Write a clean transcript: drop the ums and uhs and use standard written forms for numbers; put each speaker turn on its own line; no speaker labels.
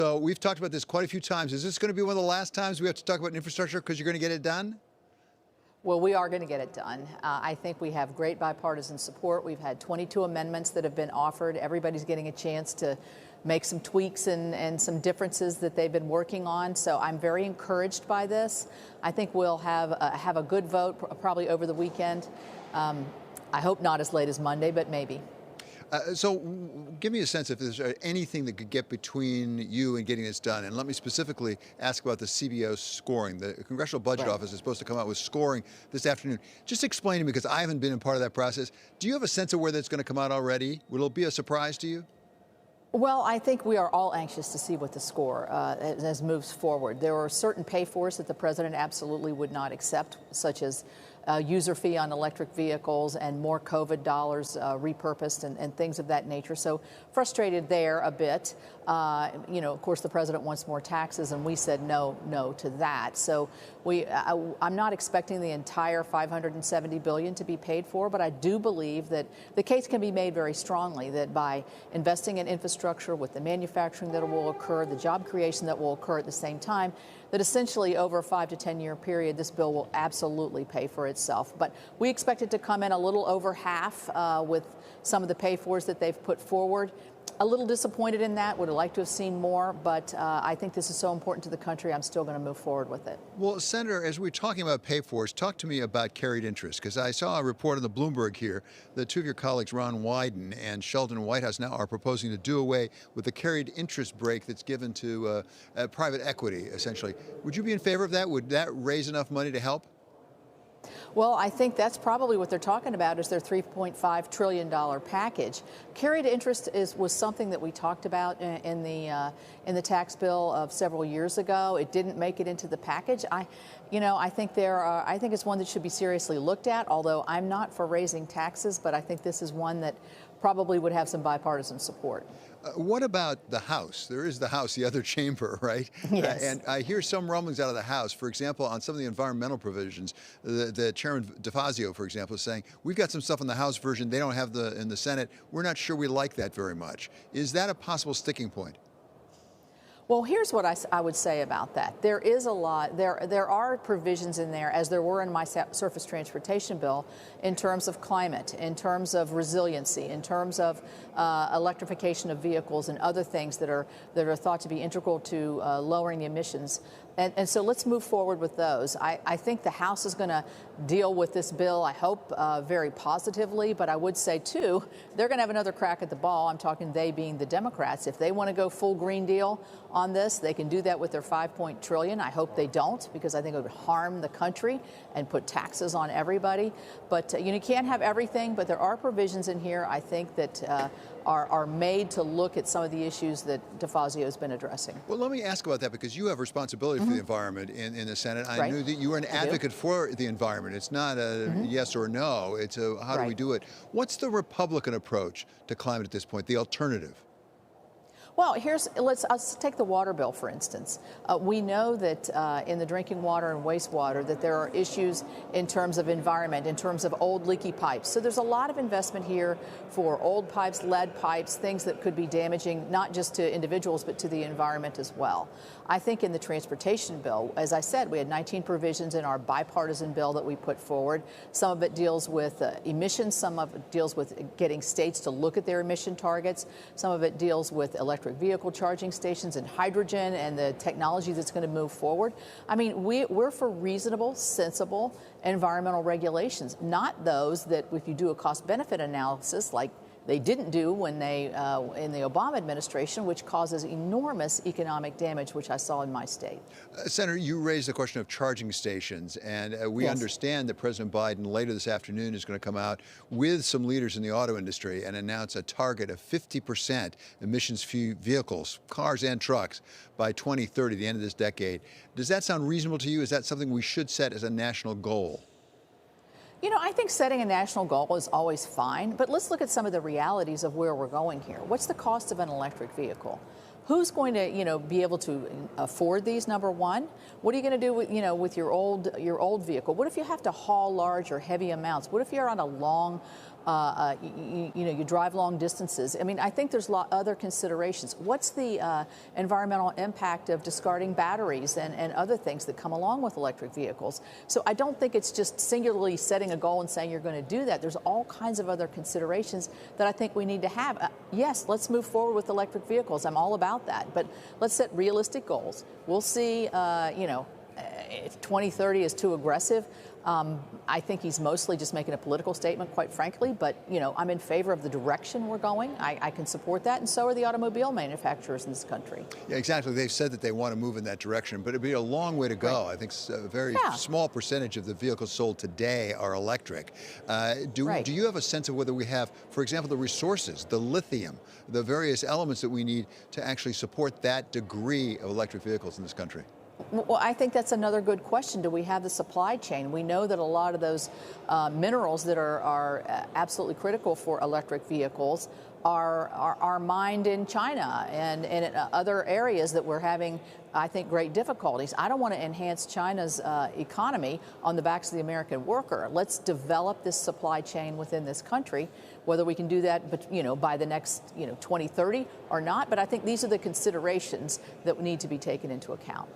So we've talked about this quite a few times. Is this going to be one of the last times we have to talk about infrastructure because you're going to get it done?
Well, we are going to get it done. I think we have great bipartisan support. We've had 22 amendments that have been offered. Everybody's getting a chance to make some tweaks and some differences that they've been working on. So I'm very encouraged by this. I think we'll have a good vote probably over the weekend. I hope not as late as Monday, but maybe.
So give me a sense if there's anything that could get between you and getting this done. And let me specifically ask about the CBO scoring. The Congressional Budget Office is supposed to come out with scoring this afternoon. Just explain to me, because I haven't been a part of that process. Do you have a sense of where that's going to come out already? Will it be a surprise to you?
Well, I think we are all anxious to see what the score as moves forward. There are certain pay-fors that the president absolutely would not accept, such as user fee on electric vehicles and more COVID dollars repurposed and things of that nature. So frustrated there a bit. Of course, the president wants more taxes, and we said no to that. So I'm not expecting the entire $570 billion to be paid for, but I do believe that the case can be made very strongly that by investing in infrastructure with the manufacturing that will occur, the job creation that will occur at the same time, that essentially over a 5 to 10 year period, this bill will absolutely pay for itself. But we expect it to come in a little over half with some of the pay-fors that they've put forward. A little disappointed in that, would have liked to have seen more, but I think this is so important to the country, I'm still going to move forward with it.
Well, Senator, as we're talking about pay-fors, talk to me about carried interest, because I saw a report on the Bloomberg here that two of your colleagues, Ron Wyden and Sheldon Whitehouse, now are proposing to do away with the carried interest break that's given to private equity, essentially. Would you be in favor of that? Would that raise enough money to help?
Well, I think that's probably what they're talking about is their $3.5 trillion package. Carried interest was something that we talked about in the tax bill of several years ago. It didn't make it into the package. I think it's one that should be seriously looked at, although I'm not for raising taxes, but I think this is one that probably would have some bipartisan support.
What about the House? There is the House, the other chamber, right?
Yes.
And I hear some rumblings out of the House. For example, on some of the environmental provisions, the Chairman DeFazio, for example, is saying, we've got some stuff in the House version they don't have in the Senate. We're not sure we like that very much. Is that a possible sticking point?
Well, here's what I would say about that. There is a lot. There are provisions in there, as there were in my surface transportation bill, in terms of climate, in terms of resiliency, in terms of electrification of vehicles and other things that are thought to be integral to lowering the emissions. And so let's move forward with those. I think the House is going to deal with this bill, I hope, very positively. But I would say, too, they're going to have another crack at the ball. I'm talking they being the Democrats. If they want to go full Green Deal on this, they can do that with their $5 trillion. I hope they don't, because I think it would harm the country and put taxes on everybody. But you can't have everything. But there are provisions in here, I think, that are made to look at some of the issues that DeFazio has been addressing.
Well, let me ask about that, because you have responsibility for the environment in the Senate. I knew that you were an advocate for the environment. It's not a yes or no. It's a how do we do it? What's the Republican approach to climate at this point, the alternative?
Well, let's take the water bill, for instance. We know that in the drinking water and wastewater that there are issues in terms of environment, in terms of old leaky pipes. So there's a lot of investment here for old pipes, lead pipes, things that could be damaging not just to individuals but to the environment as well. I think in the transportation bill, as I said, we had 19 provisions in our bipartisan bill that we put forward. Some of it deals with emissions. Some of it deals with getting states to look at their emission targets. Some of it deals with electric vehicle charging stations and hydrogen and the technology that's going to move forward. I mean, we're for reasonable, sensible environmental regulations, not those that if you do a cost-benefit analysis like they didn't do when they in the Obama administration, which causes enormous economic damage, which I saw in my state.
Senator, you raised the question of charging stations, and we understand that President Biden later this afternoon is going to come out with some leaders in the auto industry and announce a target of 50% emissions-free vehicles, cars and trucks, by 2030, the end of this decade. Does that sound reasonable to you? Is that something we should set as a national goal?
I think setting a national goal is always fine, but let's look at some of the realities of where we're going here. What's the cost of an electric vehicle? Who's going to, be able to afford these? Number one, what are you going to do with, with your old vehicle? What if you have to haul large or heavy amounts? What if you're on a long You drive long distances. I mean, I think there's other considerations. What's the environmental impact of discarding batteries and other things that come along with electric vehicles? So I don't think it's just singularly setting a goal and saying you're going to do that. There's all kinds of other considerations that I think we need to have. Yes, let's move forward with electric vehicles. I'm all about that. But let's set realistic goals. We'll see, if 2030 is too aggressive. I think he's mostly just making a political statement, quite frankly. But, I'm in favor of the direction we're going. I can support that. And so are the automobile manufacturers in this country.
Yeah, exactly. They've said that they want to move in that direction, but it'd be a long way to go.
Right.
I think a very small percentage of the vehicles sold today are electric. Do you have a sense of whether we have, for example, the resources, the lithium, the various elements that we need to actually support that degree of electric vehicles in this country?
Well, I think that's another good question. Do we have the supply chain? We know that a lot of those minerals that are absolutely critical for electric vehicles are mined in China and in other areas that we're having, I think, great difficulties. I don't want to enhance China's economy on the backs of the American worker. Let's develop this supply chain within this country, whether we can do that, by the next, 2030 or not. But I think these are the considerations that need to be taken into account.